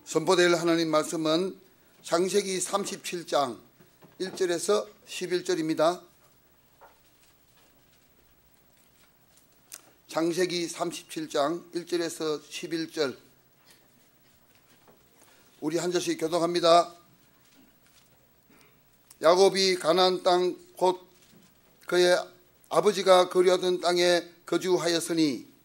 선포될 하나님 말씀은 창세기 37장 1절에서 11절입니다. 창세기 37장 1절에서 11절 우리 한 절씩 교독합니다. 야곱이 가나안 땅 곧 그의 아버지가 거류하던 땅에 거주하였으니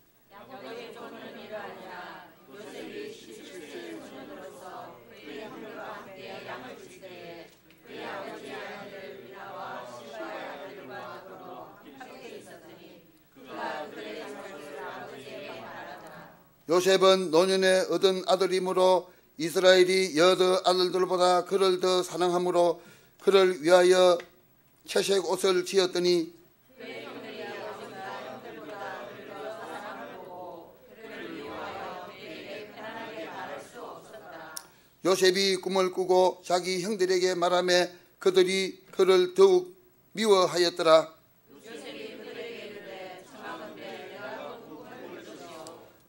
요셉은 노년에 얻은 아들이므로 이스라엘이 여러 아들들보다 그를 더 사랑하므로 그를 위하여 채색 옷을 지었더니 요셉이 꿈을 꾸고 자기 형들에게 말하며 그들이 그를 더욱 미워하였더라.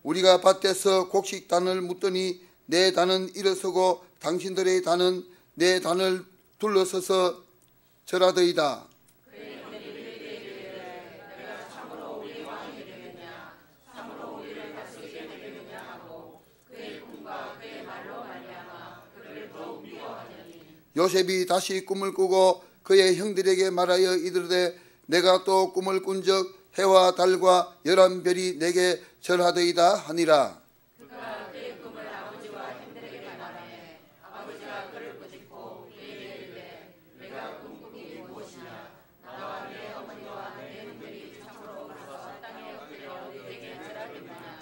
우리가 밭에서 곡식단을 묻더니 내 단은 일어서고 당신들의 단은 내 단을 둘러서서 절하더이다. 요셉이 다시 꿈을 꾸고 그의 형들에게 말하여 이르되 내가 또 꿈을 꾼적 해와 달과 11별이 내게 절하더이다 하니라.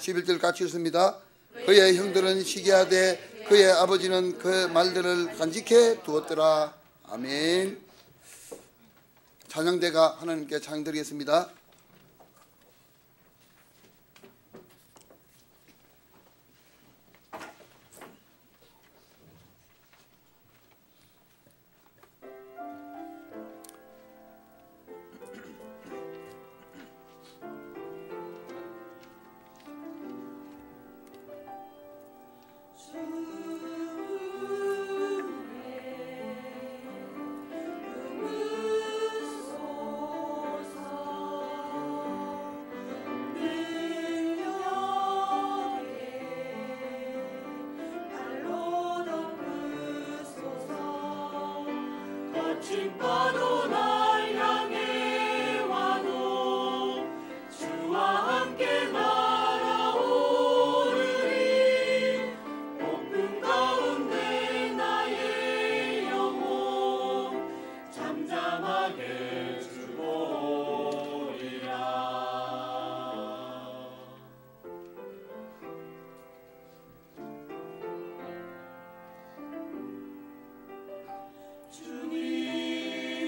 (11절) 같이 읽습니다. 그의 형들은 시기하되 그의 아버지는 그 말들을 간직해 두었더라. 아멘. 찬양대가 하나님께 찬양드리겠습니다. 주님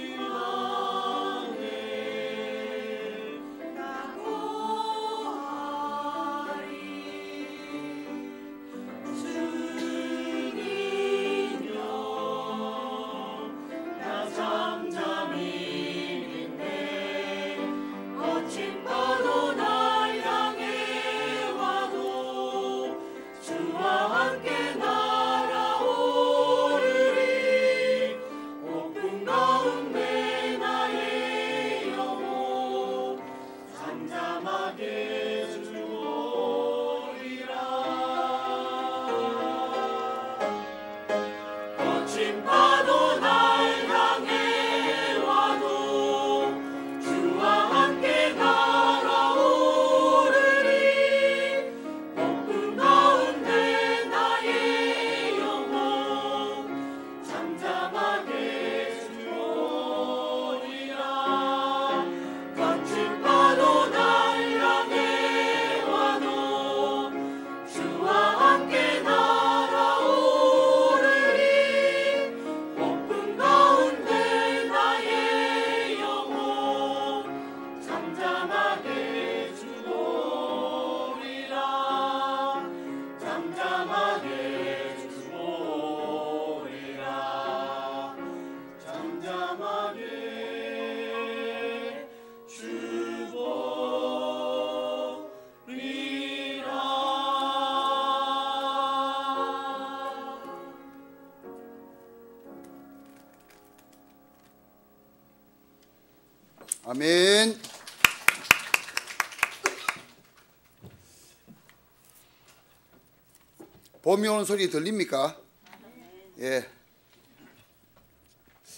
아멘. 봄이 오는 소리 들립니까? 예.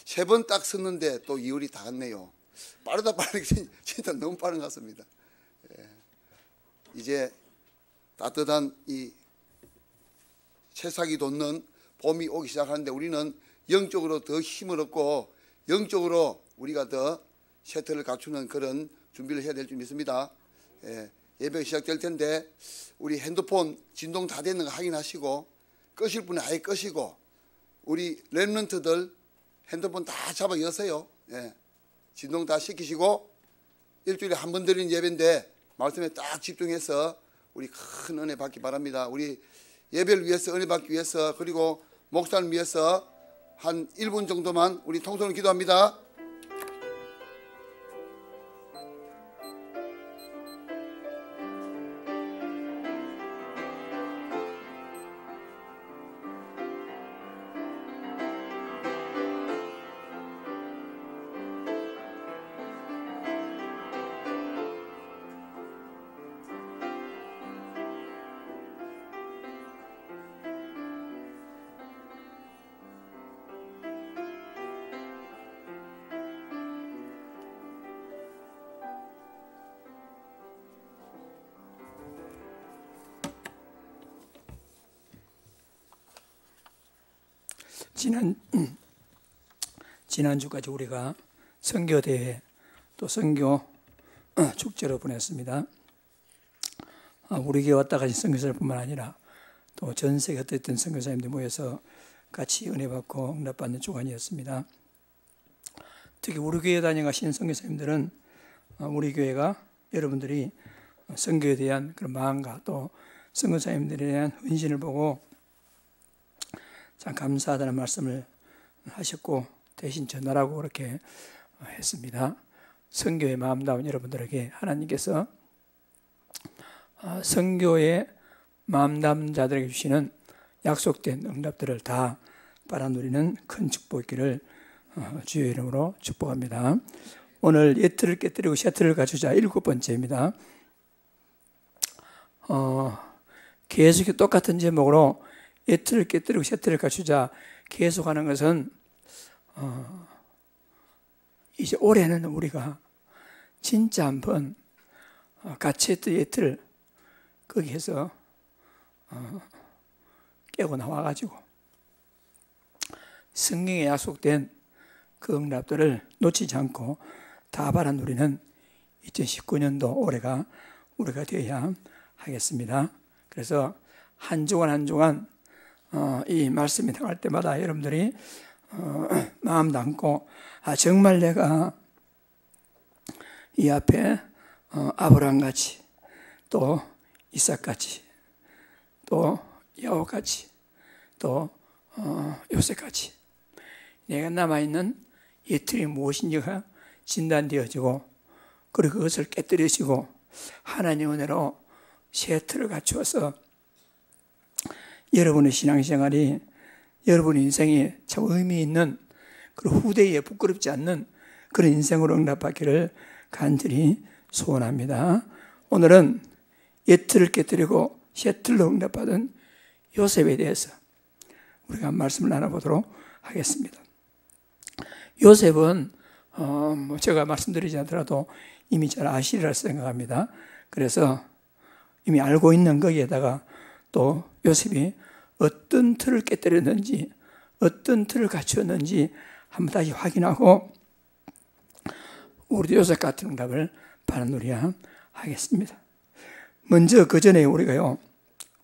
3번 딱 썼는데 또 2월이 다 갔네요. 빠르다 진짜 너무 빠른 것 같습니다. 예. 이제 따뜻한 이 새싹이 돋는 봄이 오기 시작하는데 우리는 영적으로 더 힘을 얻고 영적으로 우리가 더 세트를 갖추는 그런 준비를 해야 될 줄 믿습니다. 예. 예배가 시작될 텐데 우리 핸드폰 진동 다 되는 거 확인하시고 끄실 분은 아예 끄시고 우리 랩런트들 핸드폰 다 잡아 여세요. 예. 진동 다 시키시고 일주일에 한 번 드리는 예배인데 말씀에 딱 집중해서 우리 큰 은혜 받기 바랍니다. 우리 예배를 위해서 은혜 받기 위해서 그리고 목사를 위해서 한 1분 정도만 우리 통성으로 기도합니다. 지난주까지 우리가 선교대회 또 선교 축제로 보냈습니다. 우리 교회 왔다 가신 선교사뿐만 아니라 또 전 세계 어떤 선교사님들 모여서 같이 은혜 받고 응답받는 주간이었습니다. 특히 우리 교회 다녀가신 선교사님들은 우리 교회가 여러분들이 선교에 대한 그런 마음과 또 선교사님들에 대한 헌신을 보고 참 감사하다는 말씀을 하셨고 대신 전하라고 그렇게 했습니다. 선교의 마음다운 여러분들에게 하나님께서 선교의 마음다운 자들에게 주시는 약속된 응답들을 다 빨아누리는 큰 축복이기를 주의 이름으로 축복합니다. 오늘 예틀을 깨뜨리고 셰틀을 갖추자 7번째입니다. 계속 똑같은 제목으로 예틀을 깨뜨리고 셰틀을 갖추자 계속하는 것은 이제 올해는 우리가 진짜 한번 같이 했던 예틀을 거기에서 깨고 나와가지고 성경에 약속된 그 응답들을 놓치지 않고 다 받아누리는 2019년도 올해가 우리가 되어야 하겠습니다. 그래서 한 주간 한 주간 이 말씀이 나갈 때마다 여러분들이 마음 담고 정말 내가 이 앞에 아브라함같이 또 이삭같이 또 야곱같이 또 요셉같이 내가 남아있는 예틀이 무엇인지가 진단되어지고 그리고 그것을 깨뜨리시고 하나님의 은혜로 새 틀을 갖추어서 여러분의 신앙생활이 여러분의 인생이 참 의미 있는 그리고 후대에 부끄럽지 않는 그런 인생으로 응답받기를 간절히 소원합니다. 오늘은 예틀을 깨뜨리고 새 틀로 응답받은 요셉에 대해서 우리가 말씀을 나눠보도록 하겠습니다. 요셉은 제가 말씀드리지 않더라도 이미 잘 아시리라 생각합니다. 그래서 이미 알고 있는 거기에다가 또 요셉이 어떤 틀을 깨뜨렸는지 어떤 틀을 갖추었는지 한번 다시 확인하고 우리도 요셉 같은 응답을 받아누려야 하겠습니다. 먼저 그 전에 우리가요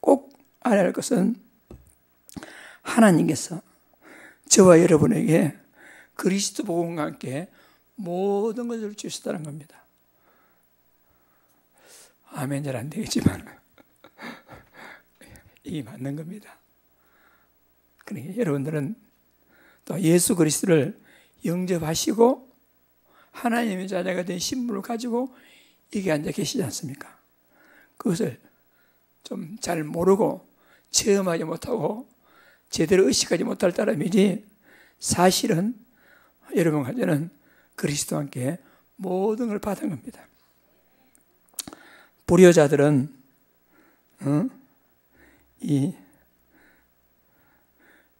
꼭 알아야 할 것은 하나님께서 저와 여러분에게 그리스도 복음과 함께 모든 것을 주셨다는 겁니다. 아멘 잘 안 되겠지만 이게 맞는 겁니다. 그러니까 여러분들은 또 예수 그리스도를 영접하시고 하나님의 자녀가 된 신분을 가지고 여기 앉아 계시지 않습니까? 그것을 좀 잘 모르고 체험하지 못하고 제대로 의식하지 못할 따름이지 사실은 여러분 가정은 그리스도와 함께 모든 걸 받은 겁니다. 불효자들은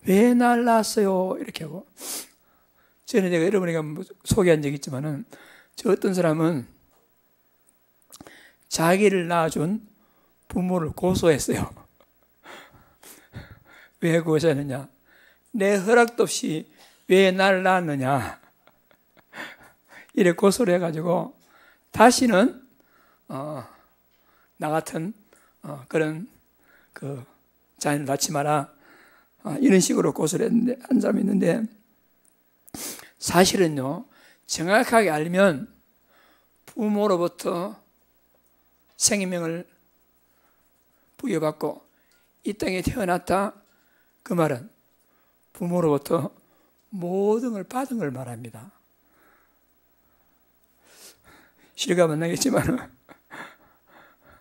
왜 날 낳았어요? 이렇게 하고, 전에 내가 여러분에게 소개한 적이 있지만은, 저 어떤 사람은 자기를 낳아준 부모를 고소했어요. 왜 고소했느냐? 내 허락도 없이 왜 날 낳았느냐? 이래 고소를 해가지고 다시는 나 같은 그런 그 자녀를 낳지 마라, 이런 식으로 고소를 했는데, 한 사람이 있는데, 사실은요, 정확하게 알면 부모로부터 생명을 부여받고 이 땅에 태어났다, 그 말은 부모로부터 모든 걸 받은 걸 말합니다. 실감은 나겠지만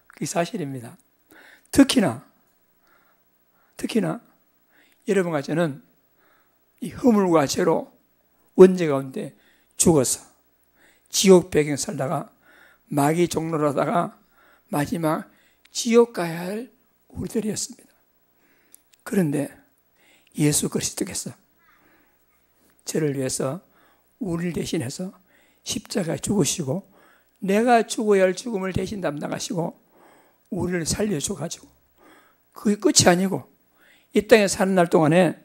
그게 사실입니다. 특히나 여러분과 저는 이 허물과 죄로 원죄 가운데 죽어서 지옥 배경 살다가 마귀 종로하다가 마지막 지옥 가야 할 우리들이었습니다. 그런데 예수 그리스도께서 저를 위해서 우리를 대신해서 십자가에 죽으시고 내가 죽어야 할 죽음을 대신 담당하시고 우리를 살려줘가지고, 그게 끝이 아니고 이 땅에 사는 날 동안에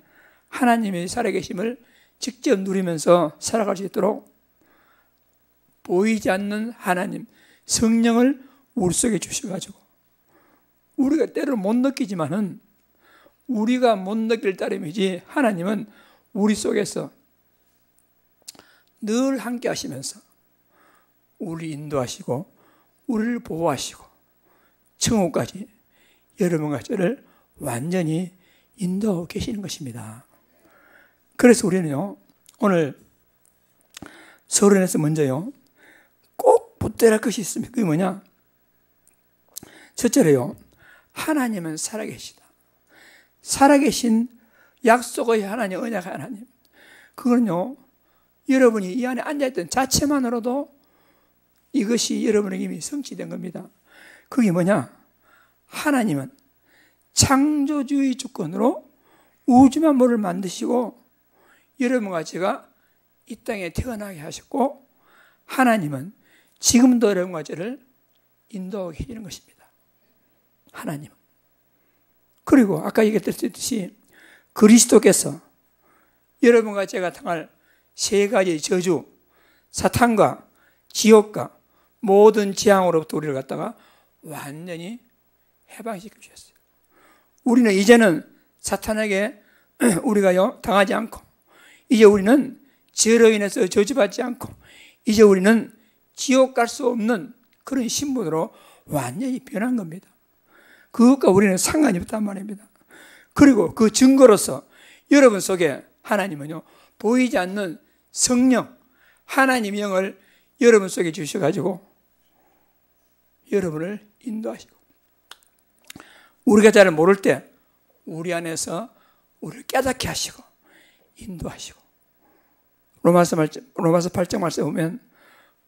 하나님의 살아계심을 직접 누리면서 살아갈 수 있도록 보이지 않는 하나님 성령을 우리 속에 주셔가지고, 우리가 때를 못 느끼지만은 우리가 못 느낄 따름이지 하나님은 우리 속에서 늘 함께 하시면서 우리 인도하시고 우리를 보호하시고 천국까지 여러분과 저를 완전히 인도하고 계시는 것입니다. 그래서 우리는요, 오늘 서론에서 먼저요, 꼭 붙들어야 할 것이 있습니다. 그게 뭐냐? 첫째로요, 하나님은 살아계시다. 살아계신 약속의 하나님, 언약의 하나님. 그거는요, 여러분이 이 안에 앉아있던 자체만으로도 이것이 여러분에게 이미 성취된 겁니다. 그게 뭐냐? 하나님은 창조주의 주권으로 우주 만물을 만드시고 여러분과 제가 이 땅에 태어나게 하셨고, 하나님은 지금도 여러분과 저를 인도하고 계시는 것입니다. 하나님은. 그리고 아까 얘기했듯이 그리스도께서 여러분과 제가 당할 세 가지 저주, 사탄과 지옥과 모든 재앙으로부터 우리를 갖다가 완전히 해방시켜 주셨어요. 우리는 이제는 사탄에게 우리가요 당하지 않고, 이제 우리는 죄로 인해서 저주받지 않고, 이제 우리는 지옥 갈 수 없는 그런 신분으로 완전히 변한 겁니다. 그것과 우리는 상관이 없단 말입니다. 그리고 그 증거로서 여러분 속에 하나님은요, 보이지 않는 성령, 하나님의 영을 여러분 속에 주셔가지고 여러분을 인도하시고, 우리가 잘 모를 때 우리 안에서 우리를 깨닫게 하시고 인도하시고, 로마서 8장 말씀에 보면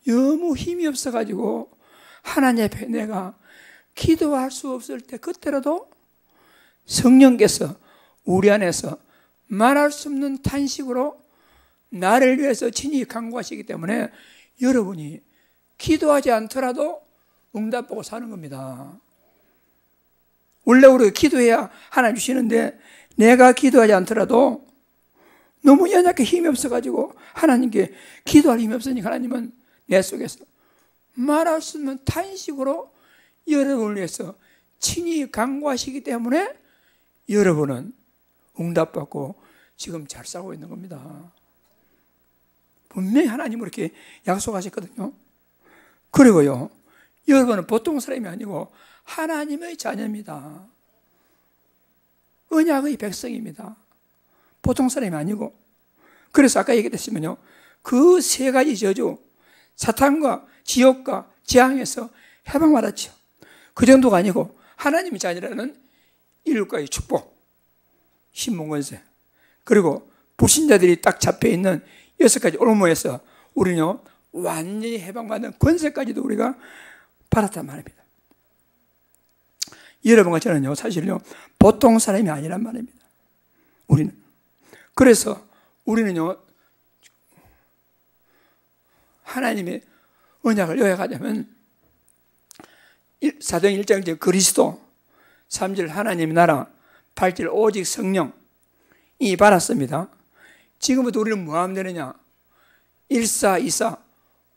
너무 힘이 없어가지고 하나님 앞에 내가 기도할 수 없을 때, 그때라도 성령께서 우리 안에서 말할 수 없는 탄식으로 나를 위해서 친히 간구하시기 때문에 여러분이 기도하지 않더라도 응답받고 사는 겁니다. 원래 우리가 기도해야 하나님 주시는데, 내가 기도하지 않더라도 너무 연약해 힘이 없어가지고 하나님께 기도할 힘이 없으니까 하나님은 내 속에서 말할 수 없는 탄식으로 여러분을 위해서 친히 간구하시기 때문에 여러분은 응답받고 지금 잘 살고 있는 겁니다. 분명히 하나님은 이렇게 약속하셨거든요. 그리고요, 여러분은 보통 사람이 아니고 하나님의 자녀입니다. 언약의 백성입니다. 보통 사람이 아니고. 그래서 아까 얘기했지만요, 그 세 가지 저주, 사탄과 지옥과 재앙에서 해방받았죠. 그 정도가 아니고 하나님의 자녀라는 일국가의 축복, 신문권세, 그리고 불신자들이 딱 잡혀있는 6가지 올무에서 우리는요 완전히 해방받는 권세까지도 우리가 받았단 말입니다. 여러분과 저는요, 사실요, 보통 사람이 아니란 말입니다. 우리는. 그래서 우리는요, 하나님의 언약을 요약하자면, 사도행 1장 그리스도, 3절 하나님의 나라, 8절 오직 성령, 이 받았습니다. 지금부터 우리는 뭐 하면 되느냐? 1사, 2사,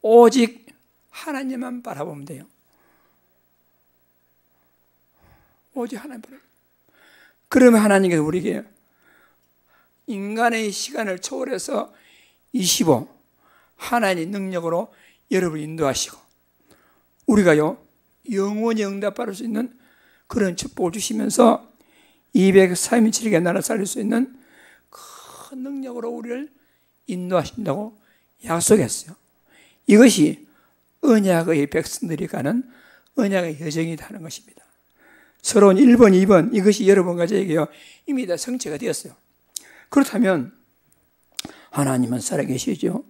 오직 하나님만 바라보면 돼요. 오직 하나님 바라보면. 그러면 하나님께서 우리에게 인간의 시간을 초월해서 25, 하나님의 능력으로 여러분을 인도하시고, 우리가요, 영원히 응답받을 수 있는 그런 축복을 주시면서 237일의 나라를 살릴 수 있는 큰 능력으로 우리를 인도하신다고 약속했어요. 이것이 언약의 백성들이 가는 언약의 여정이다 하는 것입니다. 서론 1번, 2번 이것이 여러분과 저에게요 이미 다 성취가 되었어요. 그렇다면 하나님은 살아계시죠.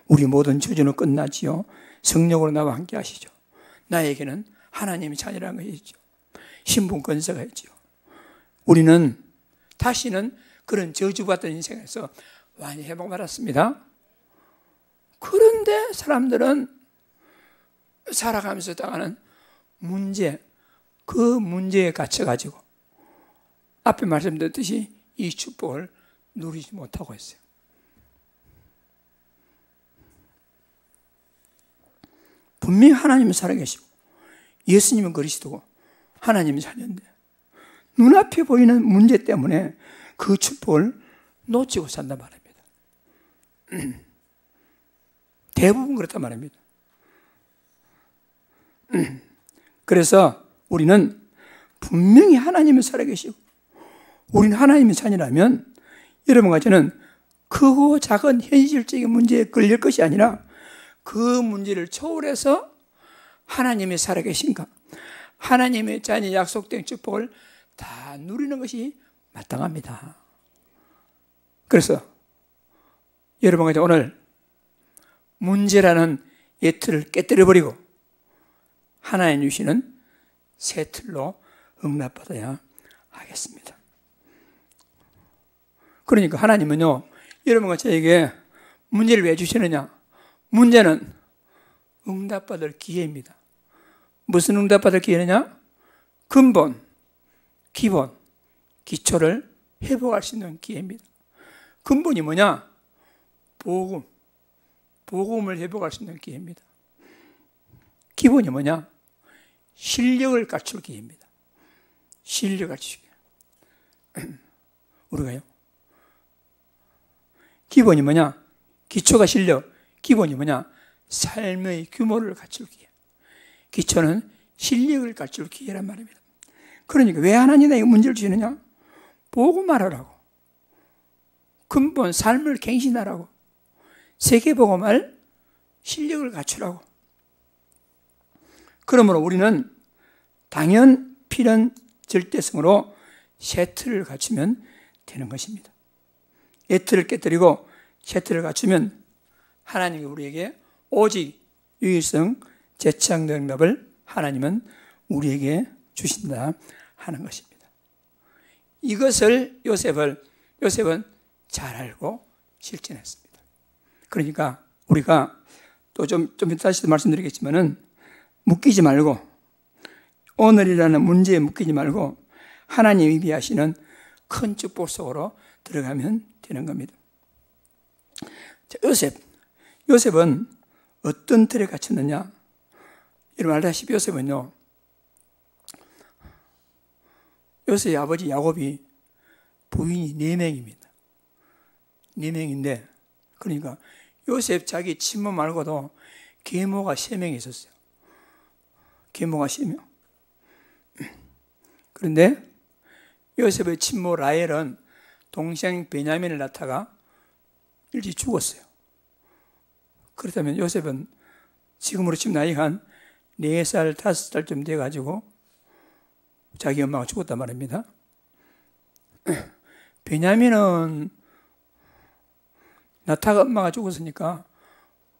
우리 모든 저주는 끝났지요. 성령으로 나와 함께 하시죠. 나에게는 하나님의 자녀라는 것이죠. 신분 권세가 있죠. 우리는 다시는 그런 저주받던 인생에서 많이 회복받았습니다. 그런데 사람들은 살아가면서 당하는 문제, 그 문제에 갇혀가지고 앞에 말씀드렸듯이 이 축복을 누리지 못하고 있어요. 분명히 하나님은 살아계시고 예수님은 그리스도고 하나님은 자녀인데 눈앞에 보이는 문제 때문에 그 축복을 놓치고 산단 말입니다. 대부분 그렇단 말입니다. 그래서 우리는 분명히 하나님은 살아계시고 우리는 하나님의 자녀라면 여러분과 저는 크고 작은 현실적인 문제에 걸릴 것이 아니라 그 문제를 초월해서 하나님의 살아계신가, 하나님의 자녀 약속된 축복을 다 누리는 것이 마땅합니다. 그래서 여러분과 오늘 문제라는 이 틀을 깨뜨려버리고 하나님 주시는 새 틀로 응답받아야 하겠습니다. 그러니까 하나님은요, 여러분과 저에게 문제를 왜 주시느냐? 문제는 응답받을 기회입니다. 무슨 응답받을 기회느냐? 근본, 기본, 기초를 회복할 수 있는 기회입니다. 근본이 뭐냐? 복음을 회복할 수 있는 기회입니다. 기본이 뭐냐? 실력을 갖출 기회입니다. 실력을 갖추기. 우리가요. 기본이 뭐냐? 기초가 실력. 기본이 뭐냐? 삶의 규모를 갖출 기회. 기초는 실력을 갖출 기회란 말입니다. 그러니까 왜 하나님이 나에게 문제를 주시느냐? 복음하라고. 근본 삶을 갱신하라고. 세계복음할 실력을 갖추라고. 그러므로 우리는 당연 필연 절대성으로 새 틀을 갖추면 되는 것입니다. 이 틀을 깨뜨리고 새 틀을 갖추면 하나님이 우리에게 오직 유일성 재창조 응답을 하나님은 우리에게 주신다 하는 것입니다. 이것을 요셉은 잘 알고 실천했습니다. 그러니까 우리가 또 좀 다시 말씀드리겠지만은 묶이지 말고 오늘이라는 문제에 묶이지 말고 하나님이 비하시는 큰 축복 속으로 들어가면 되는 겁니다. 자, 요셉은 어떤 틀에 갇혔느냐? 여러분 알다시피 요셉은요, 요셉의 아버지 야곱이 부인이 4명입니다. 4명인데, 그러니까 요셉 자기 친모 말고도 계모가 3명이 있었어요. 계모가 3명. 그런데 요셉의 친모 라헬은 동생 베냐민을 낳다가 일찍 죽었어요. 그렇다면 요셉은 지금으로 치면 나이가 한 4살, 5살쯤 돼가지고 자기 엄마가 죽었단 말입니다. 베냐민은 낳다가 엄마가 죽었으니까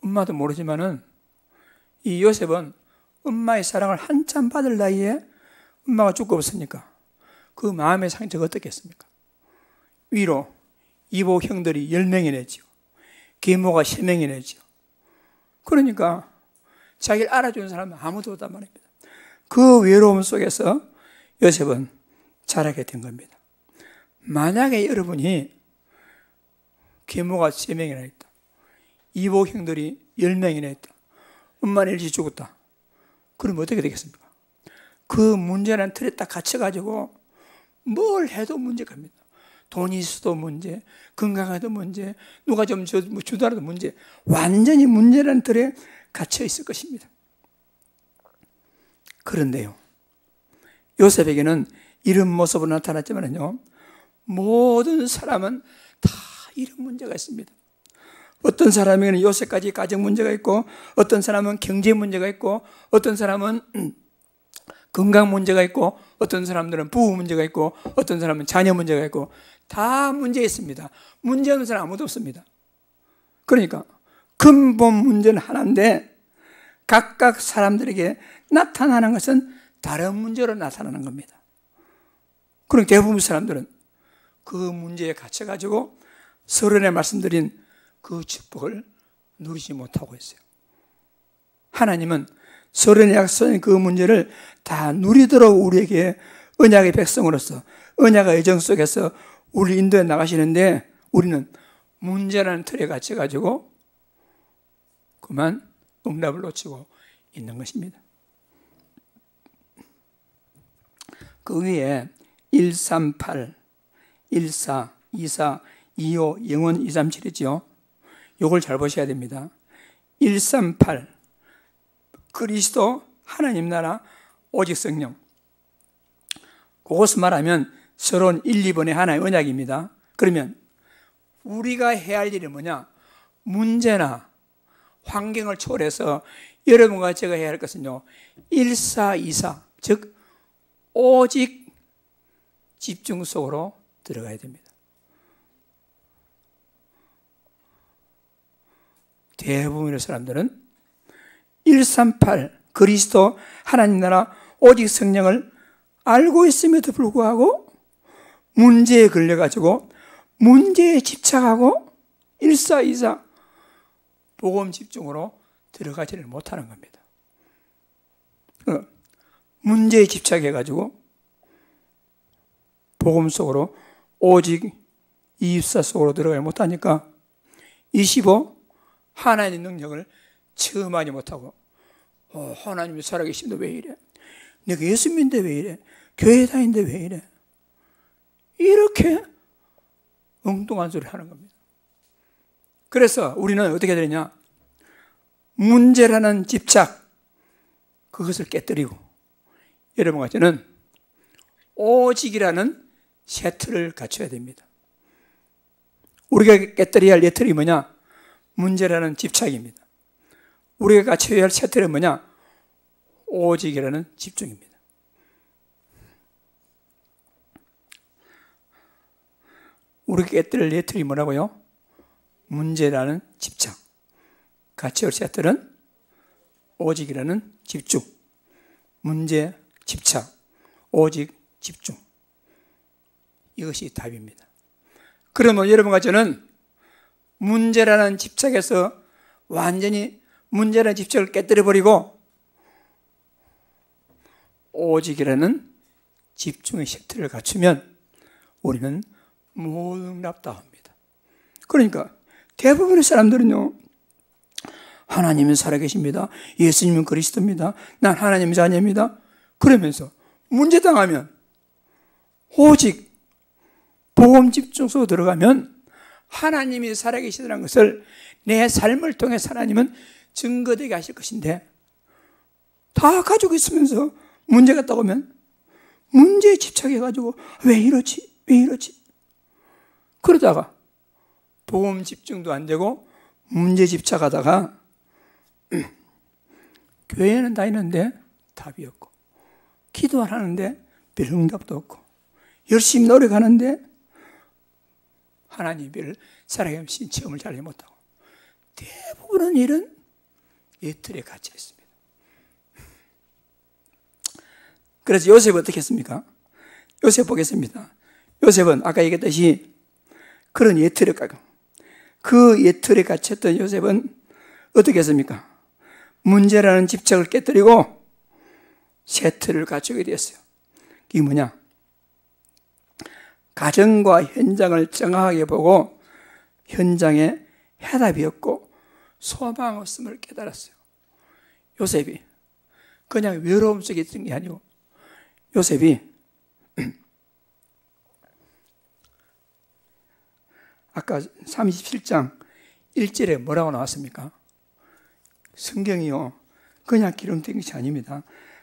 엄마도 모르지만은 이 요셉은 엄마의 사랑을 한참 받을 나이에 엄마가 죽고 없으니까 그 마음의 상처가 어떻겠습니까? 위로 이복 형들이 10명이 냈지요. 계모가 3명이 냈지요. 그러니까 자기를 알아주는 사람은 아무도 없단 말입니다. 그 외로움 속에서 요셉은 자라게 된 겁니다. 만약에 여러분이 계모가 3명이나 있다, 이복 형들이 10명이나 있다, 엄마는 일찍 죽었다, 그럼 어떻게 되겠습니까? 그 문제라는 틀에 딱 갇혀가지고 뭘 해도 문제가 됩니다. 돈이 있어도 문제, 건강해도 문제, 누가 좀 주더라도 문제, 완전히 문제라는 틀에 갇혀 있을 것입니다. 그런데요, 요셉에게는 이런 모습으로 나타났지만요, 모든 사람은 다 이런 문제가 있습니다. 어떤 사람에게는 요셉까지 가정 문제가 있고, 어떤 사람은 경제 문제가 있고, 어떤 사람은 건강 문제가 있고, 어떤 사람들은 부부 문제가 있고, 어떤 사람은 자녀 문제가 있고, 다 문제 있습니다. 문제 없는 사람 아무도 없습니다. 그러니까 근본 문제는 하나인데 각각 사람들에게 나타나는 것은 다른 문제로 나타나는 겁니다. 그럼 대부분 사람들은 그 문제에 갇혀가지고 서론에 말씀드린 그 축복을 누리지 못하고 있어요. 하나님은 서론에 약속한 그 문제를 다 누리도록 우리에게 언약의 백성으로서 언약의 여정 속에서 우리 인도에 나가시는데 우리는 문제라는 틀에 갇혀가지고 그만 응답을 놓치고 있는 것입니다. 그 위에 138, 14, 24, 25, 영원 237이죠. 요걸 잘 보셔야 됩니다. 138, 그리스도 하나님 나라 오직 성령. 그것을 말하면 서론 1, 2번의 하나의 언약입니다. 그러면 우리가 해야 할 일이 뭐냐? 문제나 환경을 초월해서 여러분과 제가 해야 할 것은요, 1424, 즉 오직 집중 속으로 들어가야 됩니다. 대부분의 사람들은 138 그리스도 하나님 나라 오직 성령을 알고 있음에도 불구하고 문제에 걸려가지고 문제에 집착하고 1424 복음 집중으로 들어가지를 못하는 겁니다. 문제에 집착해가지고 복음 속으로 오직 24 속으로 들어가지 못하니까 25 하나님의 능력을 체험하지 못하고 하나님이 살아계신데 왜 이래? 내가 예수 믿는데 왜 이래? 교회 다니는데 왜 이래? 이렇게 엉뚱한 소리를 하는 겁니다. 그래서 우리는 어떻게 되느냐? 문제라는 집착, 그것을 깨뜨리고 여러분과 저는 오직이라는 새 틀을 갖춰야 됩니다. 우리가 깨뜨려야 할 새 틀이 뭐냐? 문제라는 집착입니다. 우리가 갖춰야 할 새 틀은 뭐냐? 오직이라는 집중입니다. 우리가 깨뜨릴 새 틀이 뭐라고요? 문제라는 집착. 갖춰야 할 새 틀은 오직이라는 집중. 문제, 집착, 오직, 집중. 이것이 답입니다. 그러면 여러분과 저는 문제라는 집착에서 완전히 문제라는 집착을 깨뜨려버리고 오직이라는 집중의 섹터를 갖추면 우리는 모든 납다합니다. 그러니까 대부분의 사람들은요, 하나님은 살아계십니다. 예수님은 그리스도입니다. 난 하나님의 자녀입니다. 그러면서 문제당하면 오직 복음 집중 속으로 들어가면 하나님이 살아계시다는 것을 내 삶을 통해 하나님은 증거되게 하실 것인데 다 가지고 있으면서 문제가 있다고 하면 문제에 집착해가지고 왜 이러지? 왜 이러지? 그러다가 복음 집중도 안 되고 문제 집착하다가 교회는 다니는데 답이 없고 기도를 하는데 별 응답도 없고 열심히 노력하는데 하나님을 살아계신 체험을 잘 못하고 대부분은 일은 이 틀에 갇혀 있습니다. 그래서 요셉은 어떻게 했습니까? 요셉 보겠습니다. 요셉은 아까 얘기했듯이 그런 예틀에 갇혀, 그 예틀에 갇혔던 요셉은 어떻게 했습니까? 문제라는 집착을 깨뜨리고 새 틀을 갖추게 되었어요. 이게 뭐냐? 가정과 현장을 정확하게 보고 현장에 해답이 없고 소망 없음을 깨달았어요. 요셉이 그냥 외로움 속에 있던 게 아니고 요셉이 아까 37장 1절에 뭐라고 나왔습니까? 성경이요 그냥 기록된 것이 아닙니다.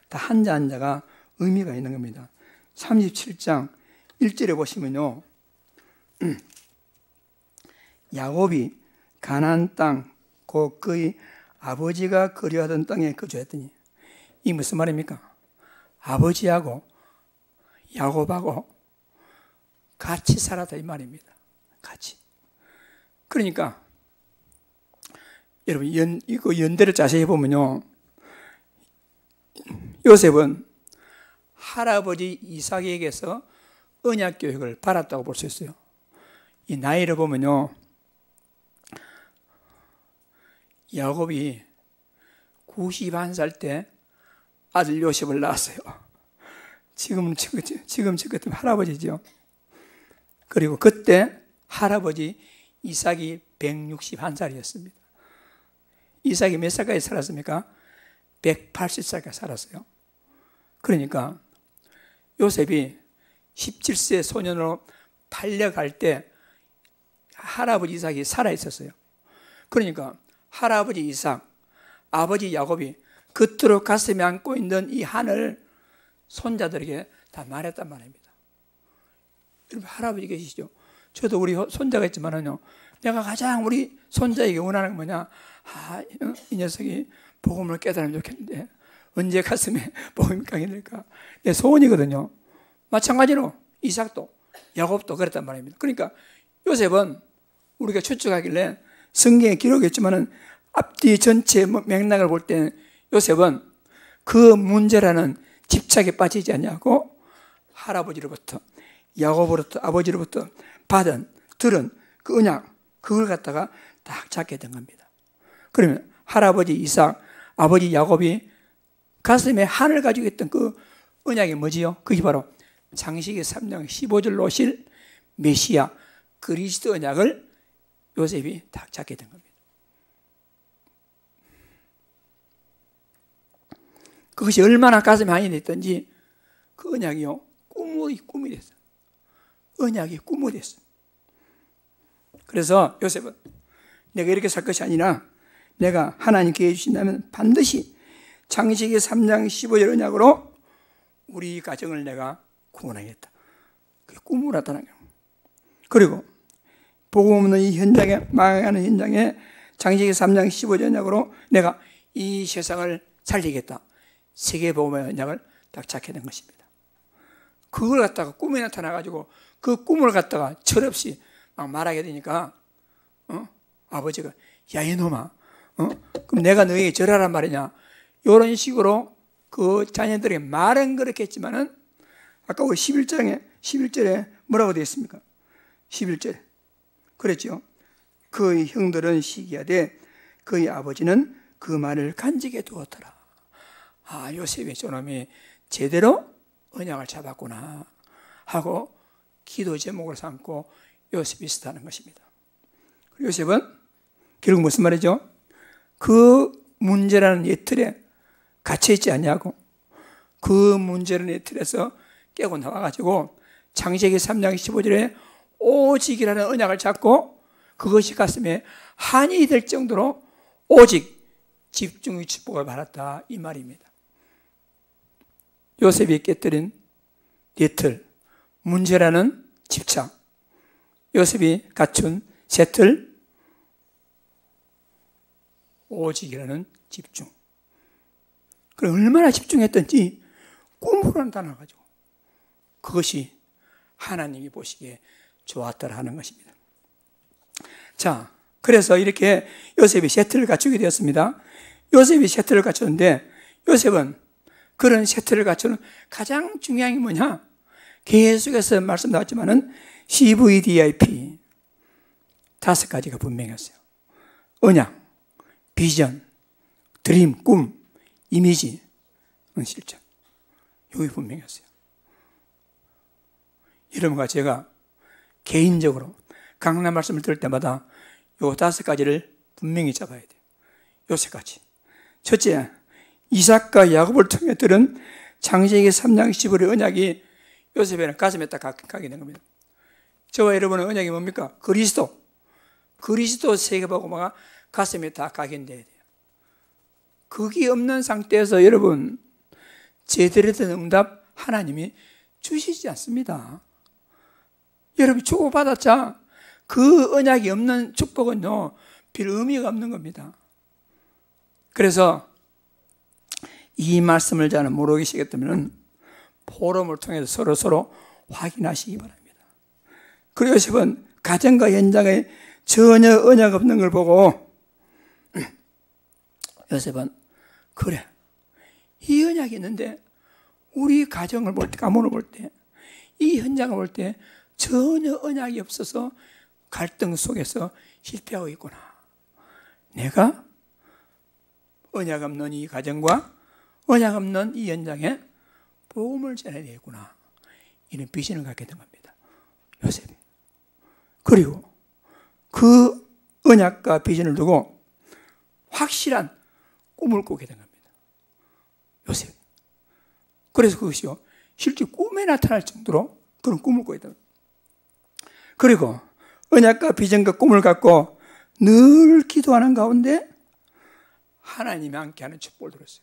다 한자 한자가 의미가 있는 겁니다. 37장 1절에 보시면요, 야곱이 가나안 땅 곧 그의 아버지가 거류하던 땅에 거주했더니, 이 무슨 말입니까? 아버지하고 야곱하고 같이 살았다 이 말입니다. 같이. 그러니까 여러분 이거 연대를 자세히 보면요, 요셉은 할아버지 이삭에게서 언약 교육을 받았다고 볼 수 있어요. 이 나이를 보면요, 야곱이 91살 때 아들 요셉을 낳았어요. 지금 지금 할아버지죠. 그리고 그때 할아버지 이삭이 161살이었습니다. 이삭이 몇 살까지 살았습니까? 180살까지 살았어요. 그러니까 요셉이 17세 소년으로 팔려갈 때 할아버지 이삭이 살아있었어요. 그러니까 할아버지 이삭, 아버지 야곱이 그토록 가슴에 안고 있는 이 한을 손자들에게 다 말했단 말입니다. 여러분 할아버지 계시죠? 저도 우리 손자가 있지만은요, 내가 가장 우리 손자에게 원하는 건 뭐냐? 이 녀석이 복음을 깨달으면 좋겠는데 언제 가슴에 복음이 강이 될까? 내 소원이거든요. 마찬가지로 이삭도 야곱도 그랬단 말입니다. 그러니까 요셉은 우리가 추측하길래 성경에 기록했지만은 앞뒤 전체 맥락을 볼 때는 요셉은 그 문제라는 집착에 빠지지 않냐고 할아버지로부터 야곱으로부터 아버지로부터 들은 그 언약, 그걸 갖다가 딱 잡게 된 겁니다. 그러면 할아버지 이삭, 아버지 야곱이 가슴에 한을 가지고 있던 그 언약이 뭐지요? 그게 바로 창세기 3장 15절로 오실 메시아 그리스도 언약을 요셉이 딱 잡게 된 겁니다. 그것이 얼마나 가슴에 한이 됐든지 그 언약이요, 꿈이 됐어요. 언약이 꿈이 됐어요. 그래서 요셉은 내가 이렇게 살 것이 아니라 내가 하나님께 해주신다면 반드시 창세기 3장 15절 언약으로 우리 가정을 내가 구원하겠다. 그게 꿈으로 나타난 거예요. 그리고 복음 없는 이 현장에, 망하는 현장에 창세기 3장 15절 언약으로 내가 이 세상을 살리겠다. 세계복음의 언약을 딱 잡게 된 것입니다. 그걸 갖다가 꿈에 나타나가지고 그 꿈을 갖다가 철없이 막 말하게 되니까 아버지가 야 이놈아, 그럼 내가 너에게 절하란 말이냐, 이런 식으로 그 자녀들에게 말은 그렇게 했지만은 아까 우리 11절에 뭐라고 되어 있습니까? 11절에 그랬죠. 그의 형들은 시기하되 그의 아버지는 그 말을 간직해 두었더라. 요셉의 저놈이 제대로 언약을 잡았구나 하고 기도 제목을 삼고 요셉이 쓰다는 것입니다. 요셉은 결국 무슨 말이죠? 그 문제라는 이 틀에 갇혀있지 않냐고, 그 문제라는 이 틀에서 깨고 나와가지고 창세기 3장 15절에 오직이라는 언약을 잡고 그것이 가슴에 한이 될 정도로 오직 집중의 축복을 받았다 이 말입니다. 요셉이 깨뜨린 네틀, 문제라는 집착, 요셉이 갖춘 셋틀, 오직이라는 집중. 그럼 얼마나 집중했던지 꿈으로 나타나가지고 그것이 하나님이 보시기에 좋았더라 하는 것입니다. 자, 그래서 이렇게 요셉이 셋틀을 갖추게 되었습니다. 요셉이 세트를 갖췄는데 요셉은 그런 세트를 갖추는 가장 중요한 게 뭐냐? 계속해서 말씀 나왔지만은 CVDIP 5가지가 분명했어요. 언약, 비전, 드림, 꿈, 이미지, 실천. 여기 분명했어요. 여러분과 제가 개인적으로 강남 말씀을 들을 때마다 요 5가지를 분명히 잡아야 돼요. 요 3가지. 첫째, 이삭과 야곱을 통해 들은 창세기 3장 15절의 언약이 요셉의 가슴에 딱 가게 된 겁니다. 저와 여러분의 언약이 뭡니까? 그리스도 세계복음화가 가슴에 다 각인돼야 돼요. 그게 없는 상태에서 여러분 제대로 된 응답 하나님이 주시지 않습니다. 여러분이 축복받았자 그 언약이 없는 축복은요 별 의미가 없는 겁니다. 그래서 이 말씀을 잘 모르고 계시겠다면 포럼을 통해서 서로 확인하시기 바랍니다. 그리고 요셉은 가정과 현장에 전혀 언약 없는 걸 보고 요셉은 그래, 이 언약이 있는데 우리 가정을 볼 때, 가문을 볼 때, 이 현장을 볼 때 전혀 언약이 없어서 갈등 속에서 실패하고 있구나. 내가 언약 없는 이 가정과 언약 없는 이 현장에 복음을 전해야 되겠구나. 이런 비전을 갖게 된 겁니다. 요셉이. 그리고 그 언약과 비전을 두고 확실한 꿈을 꾸게 된 겁니다. 요셉이. 그래서 그것이요, 실제 꿈에 나타날 정도로 그런 꿈을 꾸게 됩니다. 그리고 언약과 비전과 꿈을 갖고 늘 기도하는 가운데 하나님이 함께하는 축복을 들었어요.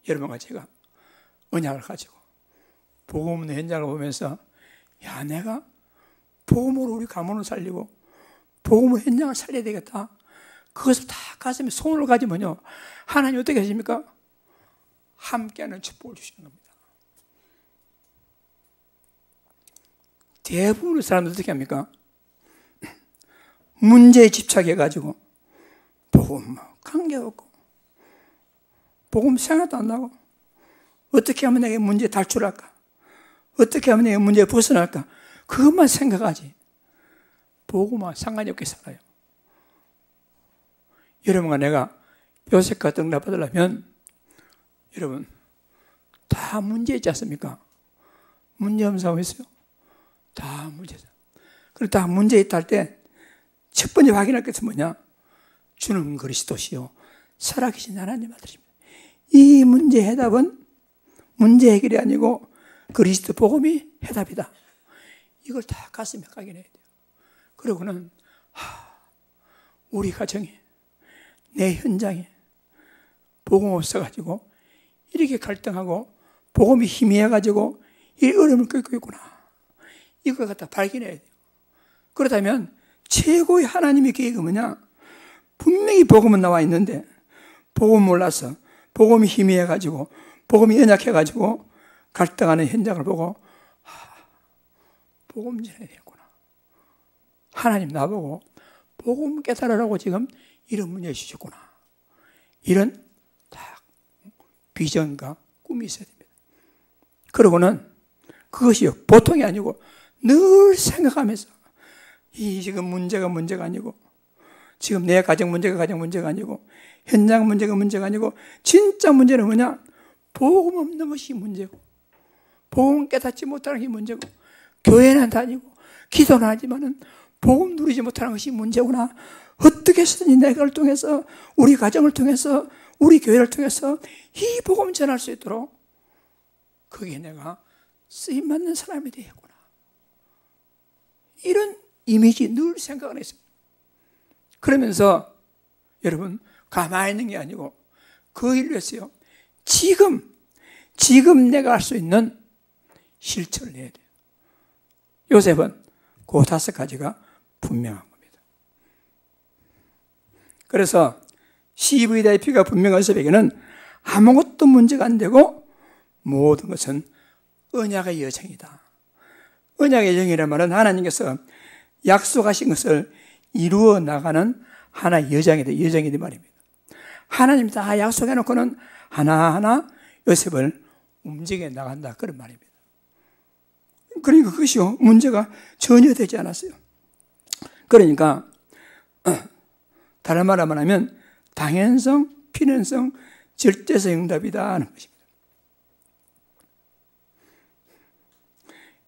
여러분과 제가 언약을 가지고 복음 없는 현장을 보면서 야, 내가 복음으로 우리 가문을 살리고 복음으로 현장을 살려야 되겠다. 그것을 다 가슴에 손을 가지면요, 하나님 어떻게 하십니까? 함께하는 축복을 주시는 겁니다. 대부분의 사람들 어떻게 합니까? 문제에 집착해가지고 복음 관계없고 복음 생각도 안 나고 어떻게 하면 내가 문제에 탈출할까? 어떻게 하면 내가 문제에 벗어날까? 그것만 생각하지 복음과 상관이 없게 살아요. 여러분과 내가 요셉과 응답 받으려면 여러분 다 문제 있지 않습니까? 문제 없는 사람 있어요? 다 문제죠. 그리고 다 문제 있다 할 때 첫 번째 확인할 것은 뭐냐? 주는 그리스도시요 살아계신 하나님 아들입니다. 이 문제 해답은 문제 해결이 아니고 그리스도 복음이 해답이다. 이걸 다 가슴에 각인해야 돼요. 그러고는 우리 가정에 내 현장에 복음 없어가지고 이렇게 갈등하고 복음이 희미해가지고 이 어려움을 겪고 있구나. 이걸 갖다 발견해야 돼요. 그렇다면 최고의 하나님의 계획은 뭐냐? 분명히 복음은 나와 있는데 복음 몰라서 복음이 희미해가지고 복음이 연약해가지고 갈등하는 현장을 보고 복음 전해야 되겠구나. 하나님 나보고 복음 깨달으라고 지금 이런 문제 주셨구나. 이런 딱 비전과 꿈이 있어야 됩니다. 그러고는 그것이 보통이 아니고 늘 생각하면서 이 지금 문제가 아니고 지금 내 가정 문제가 아니고 현장 문제가 아니고 진짜 문제는 뭐냐? 복음 없는 것이 문제고 복음 깨닫지 못하는 것이 문제고 교회는 다니고 기도는 하지만은 복음 누리지 못하는 것이 문제구나. 어떻게 해서든지 내가를 통해서 우리 가정을 통해서 우리 교회를 통해서 이 복음 전할 수 있도록 거기에 내가 쓰임받는 사람이 되겠구나. 이런 이미지 늘 생각을 했습니다. 그러면서 여러분 가만히 있는 게 아니고 그 일을 했어요. 지금 내가 할 수 있는 실천을 해야 돼요. 요셉은 그 5가지가 분명한 겁니다. 그래서 CVDIP가 분명한 요셉에게는 아무것도 문제가 안 되고 모든 것은 언약의 여정이다. 언약의 여정이란 말은 하나님께서 약속하신 것을 이루어 나가는 하나의 여정이 돼 말입니다. 하나님이 다 약속해 놓고는 하나하나 요셉을 움직여 나간다, 그런 말입니다. 그러니까 그것이요, 문제가 전혀 되지 않았어요. 그러니까 다른 말 하면 당연성, 필연성, 절대성 응답이다 하는 것입니다.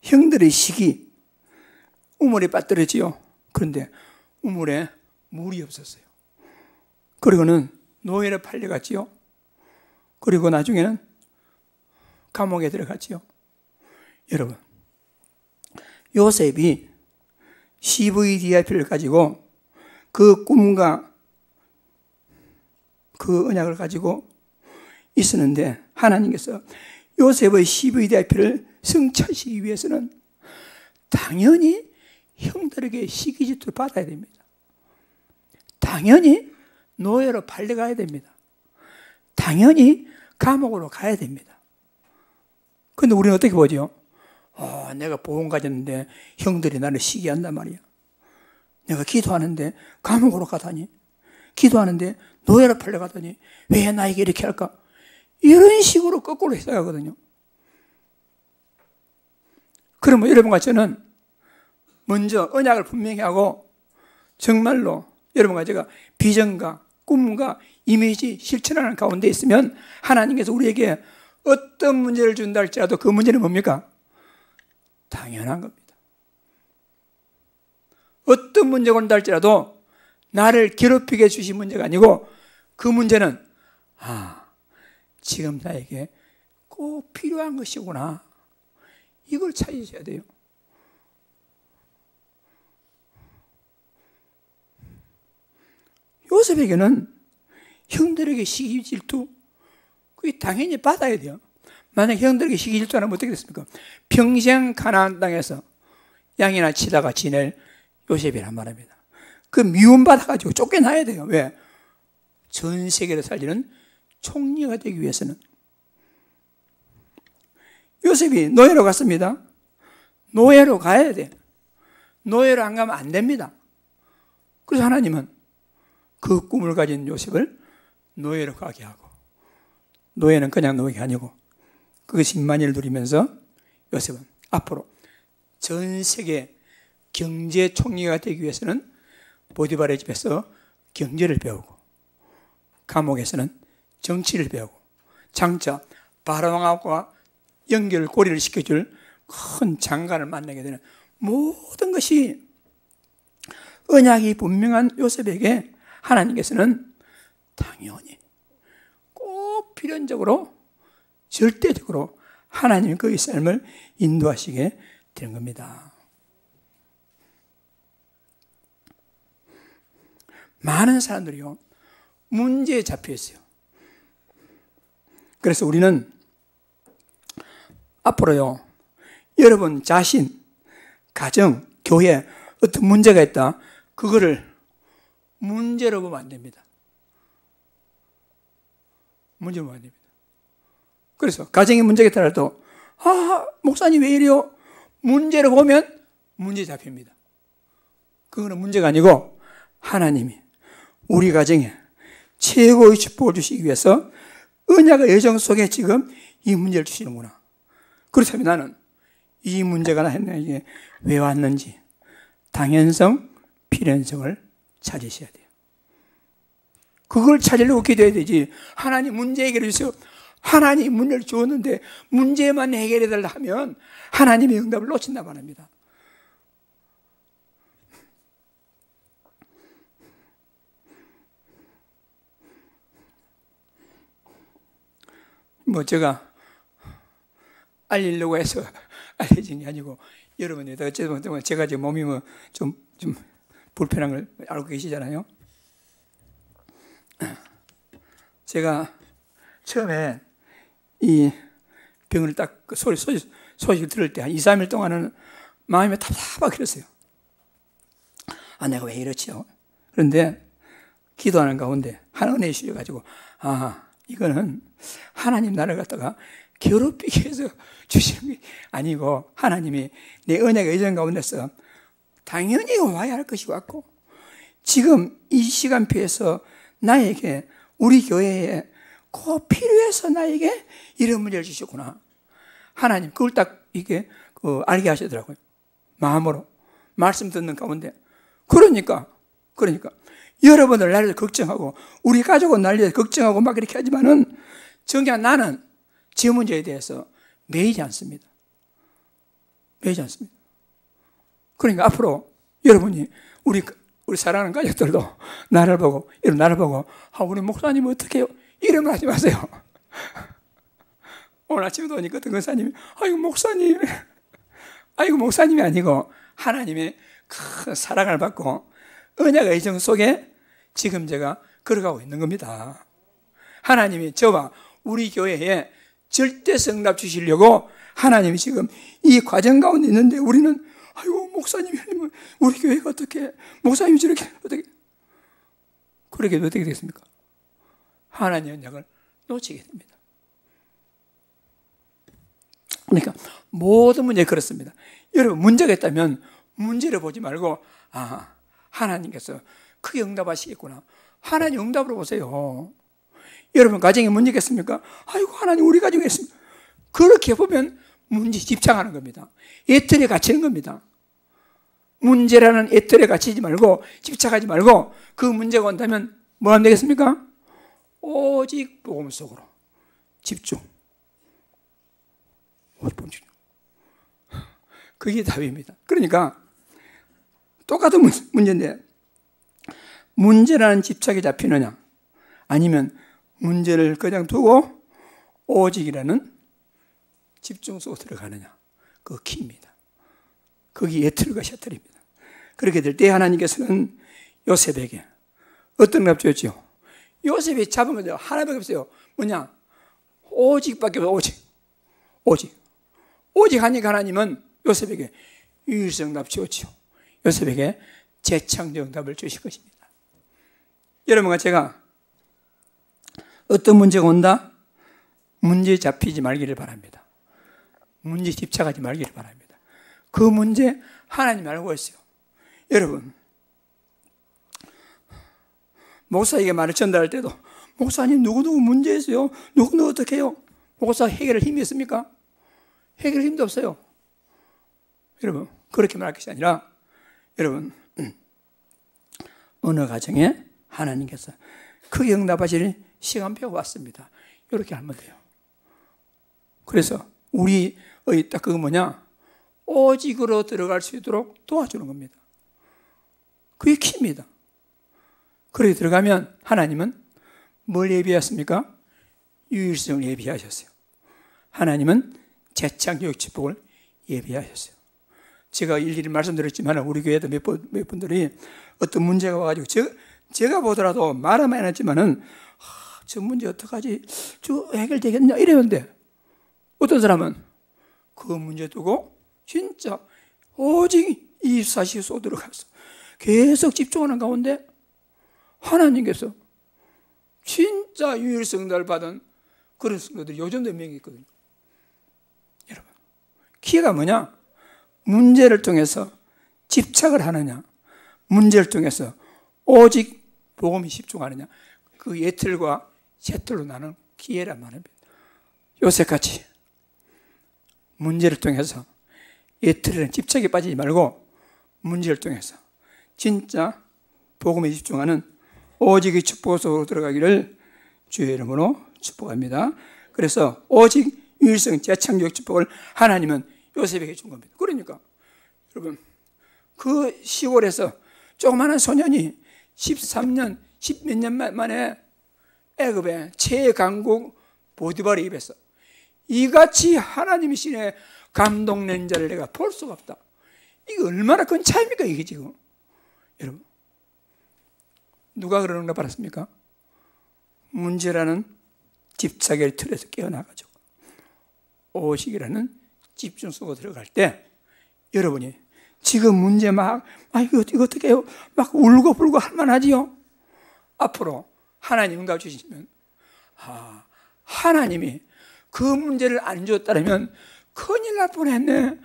형들의 시기, 우물에 빠뜨렸지요. 그런데 우물에 물이 없었어요. 그리고는 노예로 팔려갔지요. 그리고 나중에는 감옥에 들어갔지요. 여러분, 요셉이 CVDIP를 가지고 그 꿈과 그 언약을 가지고 있었는데, 하나님께서 요셉의 CVDIP를 성취하시기 위해서는 당연히 형들에게 시기질투를 받아야 됩니다. 당연히 노예로 팔려가야 됩니다. 당연히 감옥으로 가야 됩니다. 그런데 우리는 어떻게 보죠? 내가 보험 가졌는데 형들이 나를 시기한단 말이야. 내가 기도하는데 감옥으로 가다니, 기도하는데 노예로 팔려가다니 왜 나에게 이렇게 할까? 이런 식으로 거꾸로 해석하거든요. 그러면 여러분과 저는 먼저 언약을 분명히 하고 정말로 여러분과 제가 비전과 꿈과 이미지 실천하는 가운데 있으면 하나님께서 우리에게 어떤 문제를 준다 할지라도 그 문제는 뭡니까? 당연한 겁니다. 어떤 문제가 온다 할지라도 나를 괴롭히게 주신 문제가 아니고 그 문제는 지금 나에게 꼭 필요한 것이구나, 이걸 찾으셔야 돼요. 요셉에게는 형들에게 시기 질투, 그게 당연히 받아야 돼요. 만약에 형들에게 시기 질투 안 하면 어떻게 됐습니까? 평생 가나안 땅에서 양이나 치다가 지낼 요셉이란 말입니다. 그 미움받아가지고 쫓겨나야 돼요. 왜? 전 세계를 살리는 총리가 되기 위해서는. 요셉이 노예로 갔습니다. 노예로 가야 돼. 노예로 안 가면 안 됩니다. 그래서 하나님은 그 꿈을 가진 요셉을 노예로 가게 하고, 노예는 그냥 노예가 아니고 그것이 임마니를 누리면서 요셉은 앞으로 전 세계 경제 총리가 되기 위해서는 보디발의 집에서 경제를 배우고, 감옥에서는 정치를 배우고, 장차 바로왕과 연결 고리를 시켜줄 큰 장관을 만나게 되는 모든 것이 언약이 분명한 요셉에게 하나님께서는 당연히 꼭 필연적으로 절대적으로 하나님이 그의 삶을 인도하시게 되는 겁니다. 많은 사람들이요, 문제에 잡혀 있어요. 그래서 우리는 앞으로요, 여러분 자신, 가정, 교회 어떤 문제가 있다, 그거를 문제로 보면 안 됩니다. 문제로 보면 안 됩니다. 그래서 가정에 문제가 있다 해도 목사님 왜 이래요? 문제로 보면 문제 잡힙니다. 그거는 문제가 아니고 하나님이 우리 가정에 최고의 축복을 주시기 위해서 언약의 여정 속에 지금 이 문제를 주시는구나. 그렇다면 나는 이 문제가 나에게 왜 왔는지 당연성, 필연성을 찾으셔야 돼요. 그걸 찾으려고 기도해야 되지. 하나님 문제 해결해 주세요. 하나님 문제를 주었는데 문제만 해결해 달라 하면 하나님의 응답을 놓친다고 합니다. 제가 알리려고 해서 알려진 게 아니고, 여러분이 제가 지금 몸이 좀 불편한 걸 알고 계시잖아요. 제가 처음에 이 병을 딱 소식을 들을 때 한 2, 3일 동안은 마음이 답답하게 그랬어요. 내가 왜 이렇지요? 그런데 기도하는 가운데 한 은혜에 주셔가지고, 이거는 하나님 나를 갖다가 괴롭히기 위해서 주시는 게 아니고 하나님이 내 언약의 여정 가운데서 당연히 와야 할 것이 왔고 지금 이 시간표에서 나에게, 우리 교회에 꼭 필요해서 나에게 이런 문제를 주셨구나. 하나님 그걸 딱 이게 알게 하시더라고요. 마음으로 말씀 듣는 가운데. 그러니까 여러분들 나를 걱정하고 우리 가족은 나를 걱정하고 막 이렇게 하지만은 정작 나는 제 문제에 대해서 매이지 않습니다. 매이지 않습니다. 그러니까 앞으로 여러분이 우리 사랑하는 가족들도 나를 보고 우리 목사님 어떻게 해요? 이러면 하지 마세요. 오늘 아침에도 오니까 어떤 권사님이 아이고 목사님이 아니고 하나님의 큰 사랑을 받고 은혜가 이정 속에 지금 제가 걸어가고 있는 겁니다. 하나님이 저와 우리 교회에 절대 성답 주시려고 하나님이 지금 이 과정 가운데 있는데 우리는 아이고 목사님이 아니면 우리 교회가 어떻게, 목사님이 저렇게 어떻게, 그렇게 어떻게 되겠습니까? 하나님의 언약을 놓치게 됩니다. 그러니까 모든 문제 그렇습니다. 여러분 문제가 있다면 문제를 보지 말고 하나님께서 크게 응답하시겠구나. 하나님 응답으로 보세요. 여러분 가정에 문제가 있습니까? 아이고 하나님 우리 가정에 있습니다. 그렇게 보면 문제에 집착하는 겁니다. 애틀에 갇히는 겁니다. 문제라는 애틀에 갇히지 말고 집착하지 말고 그 문제가 온다면 뭐 하면 되겠습니까? 오직 복음 속으로 집중. 그게 답입니다. 그러니까 똑같은 문제인데 문제라는 집착에 잡히느냐 아니면 문제를 그냥 두고 오직이라는 집중 속으로 들어가느냐, 그 키입니다. 그게 예틀과 셔틀입니다. 그렇게 될 때 하나님께서는 요셉에게 어떤 응답 주었죠? 요셉이 잡은 거죠. 하나밖에 없어요. 뭐냐? 오직밖에 없어요. 오직 하니까 하나님은 요셉에게 유일성 응답 주었죠. 요셉에게 재창조 응답을 주실 것입니다. 여러분과 제가 어떤 문제가 온다? 문제에 잡히지 말기를 바랍니다. 문제에 집착하지 말기를 바랍니다. 그 문제 하나님 알고 있어요. 여러분 목사에게 말을 전달할 때도 목사님 누구누구 문제 있어요? 누구누구 어떻게 해요? 목사 해결할 힘이 있습니까? 해결할 힘도 없어요. 여러분 그렇게 말할 것이 아니라 여러분 어느 가정에 하나님께서 크게 응답하실 시간표가 왔습니다. 이렇게 하면 돼요. 그래서 우리의 딱 그거 뭐냐? 오직으로 들어갈 수 있도록 도와주는 겁니다. 그게 키입니다. 그렇게 들어가면 하나님은 뭘 예비하셨습니까? 유일성을 예비하셨어요. 하나님은 재창조의 축복을 예비하셨어요. 제가 일일이 말씀드렸지만 우리 교회도 몇 분들이 어떤 문제가 와가지고 제가 보더라도 말은 많이 했지만은 저 문제 어떡하지? 저 해결되겠냐? 이랬는데 어떤 사람은 그 문제 두고 진짜 오직 24시간 쏟 들어가서 계속 집중하는 가운데 하나님께서 진짜 유일성을 받은 그런 성도들이 요즘도 몇 명이 있거든요. 여러분 기회가 뭐냐? 문제를 통해서 집착을 하느냐, 문제를 통해서 오직 복음에 집중하느냐, 그 예틀과 셋틀로 나는 기회란 말입니다. 요새같이 문제를 통해서 예틀이라는 집착에 빠지지 말고 문제를 통해서 진짜 복음에 집중하는 오직의 축복 속으로 들어가기를 주의 이름으로 축복합니다. 그래서 오직 유일성 재창조의 축복을 하나님은 요셉에게 준 겁니다. 그러니까 여러분 그 시골에서 조그마한 소년이 13년, 10몇 년 만에 애굽의 최강국 보디발의 입에서 이같이 하나님의 신의 감동낸 자를 내가 볼 수가 없다. 이게 얼마나 큰 차이입니까 이게 지금. 여러분 누가 그런 응답 받았습니까? 문제라는 집착의 틀에서 깨어나가지고 오직이라는 집중 속으로 들어갈 때 여러분이 지금 문제 이거 어떻게 해요? 막 울고 불고 할 만하지요? 앞으로 하나님 응답 주시면 하나님이 그 문제를 안 주었다면 큰일 날 뻔했네.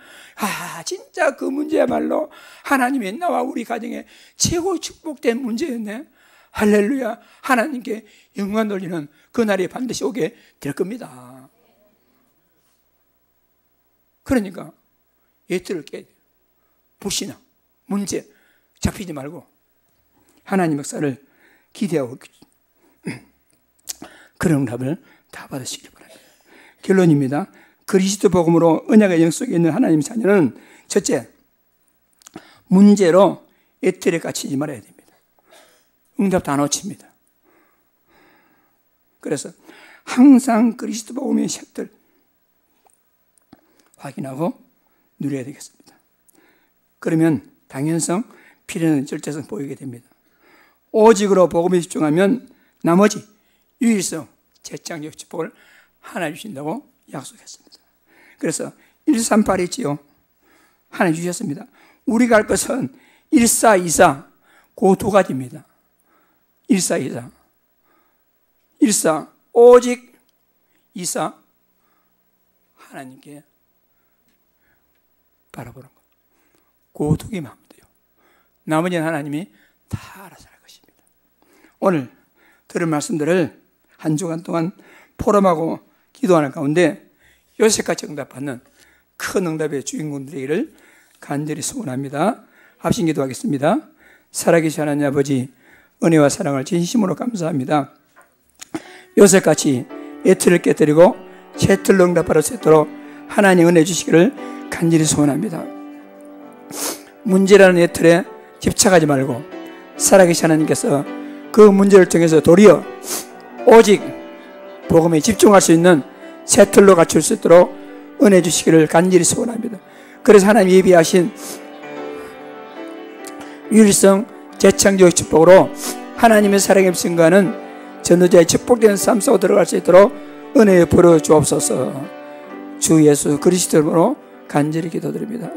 진짜 그 문제야말로 하나님의 나와 우리 가정에 최고 축복된 문제였네. 할렐루야. 하나님께 영광 돌리는 그날이 반드시 오게 될 겁니다. 그러니까 예틀을 깨야 돼요. 불신앙, 문제 잡히지 말고 하나님 역사를 기대하고 그런 응답을 다 받으시길 바랍니다. 결론입니다. 그리스도 복음으로 언약의 영 속에 있는 하나님 자녀는 첫째, 문제로 예틀에 갇히지 말아야 됩니다. 응답 다 놓칩니다. 그래서 항상 그리스도 복음의 셋들 확인하고 누려야 되겠습니다. 그러면 당연성, 필요는 절제성 보이게 됩니다. 오직으로 복음에 집중하면 나머지 유일성, 재창조의 축복을 하나 주신다고 약속했습니다. 그래서 138 있지요. 하나 주셨습니다. 우리가 할 것은 1424, 그 두 가지입니다. 1424. 14, 오직 24, 하나님께 바라보는 것. 그 두 개만 하면 돼요. 나머지는 하나님이 다 알아서 할 것입니다. 오늘 들은 말씀들을 한 주간 동안 포럼하고 기도하는 가운데 요셉같이 응답받는 큰 응답의 주인공들이기를 간절히 소원합니다. 합심 기도하겠습니다. 살아계신 하나님 아버지, 은혜와 사랑을 진심으로 감사합니다. 요셉같이 예틀을 깨뜨리고 셋틀로 응답받을 수 있도록 하나님 은혜 주시기를 간절히 소원합니다. 문제라는 예틀에 집착하지 말고 살아계신 하나님께서 그 문제를 통해서 도리어 오직 복음에 집중할 수 있는 셋틀로 갖출 수 있도록 은혜 주시기를 간절히 소원합니다. 그래서 하나님 예비하신 유일성 재창조의 축복으로 하나님의 사랑에 증거하는 전도자의 축복된 삶 속으로 들어갈 수 있도록 은혜에 부어 주옵소서. 주 예수 그리스도로 간절히 기도드립니다.